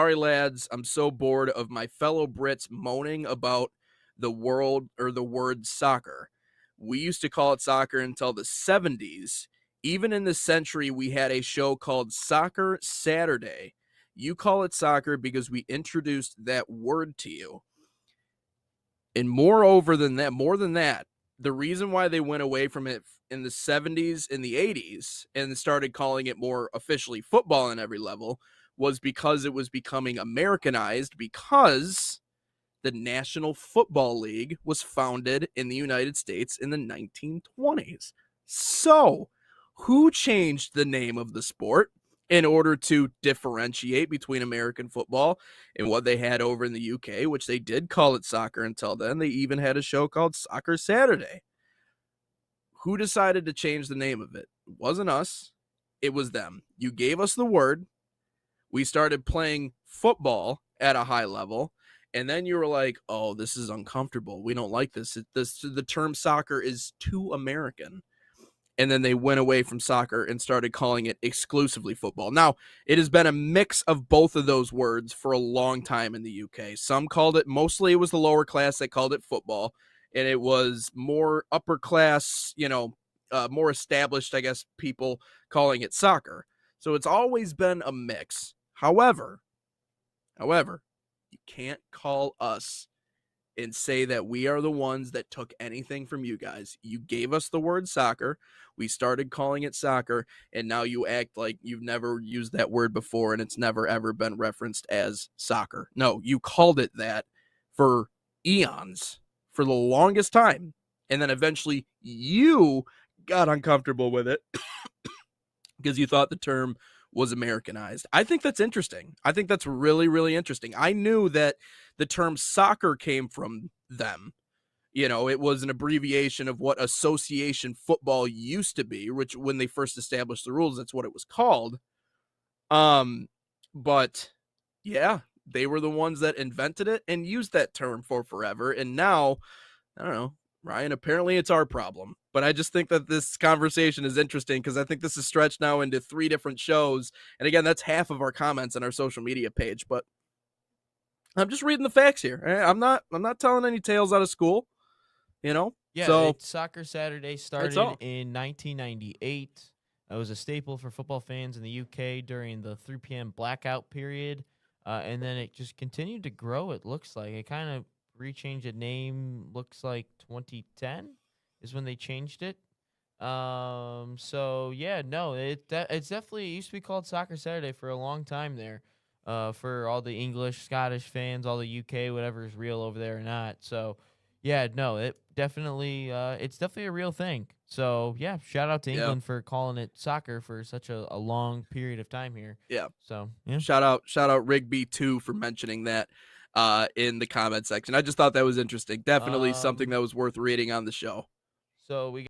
Sorry, lads, I'm so bored of my fellow Brits moaning about the world or the word soccer. We used to call it soccer until the 70s. Even in this century, we had a show called Soccer Saturday. You call it soccer because we introduced that word to you. And more than that, the reason why they went away from it in the 70s and the 80s and started calling it more officially football on every level was because it was becoming Americanized because the National Football League was founded in the United States in the 1920s. So, who changed the name of the sport in order to differentiate between American football and what they had over in the UK, which they did call it soccer until then? They even had a show called Soccer Saturday. Who decided to change the name of it? It wasn't us, it was them. You gave us the word, we started playing football at a high level, and then you were like, oh, this is uncomfortable, we don't like this. The term soccer is too American. And then they went away from soccer and started calling it exclusively football. Now, it has been a mix of both of those words for a long time in the UK. Some called it, mostly it was the lower class that called it football, and it was more upper class, more established, I guess, people calling it soccer. So it's always been a mix. However, you can't call us and say that we are the ones that took anything from you guys. You gave us the word soccer. We started calling it soccer, and now you act like you've never used that word before and it's never ever been referenced as soccer. No, you called it that for eons, for the longest time. And then eventually you got uncomfortable with it because you thought the term was Americanized. I think that's interesting. I think that's really, really interesting. I knew that the term soccer came from them. It was an abbreviation of what association football used to be, which when they first established the rules, that's what it was called. But yeah, they were the ones that invented it and used that term for forever. And now, I don't know, Ryan, apparently it's our problem. But I just think that this conversation is interesting because I think this is stretched now into 3 different shows. And again, that's half of our comments on our social media page. But I'm just reading the facts here. I'm not telling any tales out of school, you know? Yeah, So Soccer Saturday it's started all. in 1998. It was a staple for football fans in the UK during the 3 p.m. blackout period, and then it just continued to grow. It looks like it kind of rechanged the name. Looks like 2010 is when they changed it. So yeah, no, it's definitely it used to be called Soccer Saturday for a long time there. For all the English, Scottish fans, all the UK, whatever is real over there or not. So yeah, no, it's definitely a real thing. So yeah, shout out to Yeah. England for calling it soccer for such a long period of time here. Yeah. So yeah. Shout out Rigby too for mentioning that in the comment section. I just thought that was interesting. Definitely something Um that was worth reading on the show. so we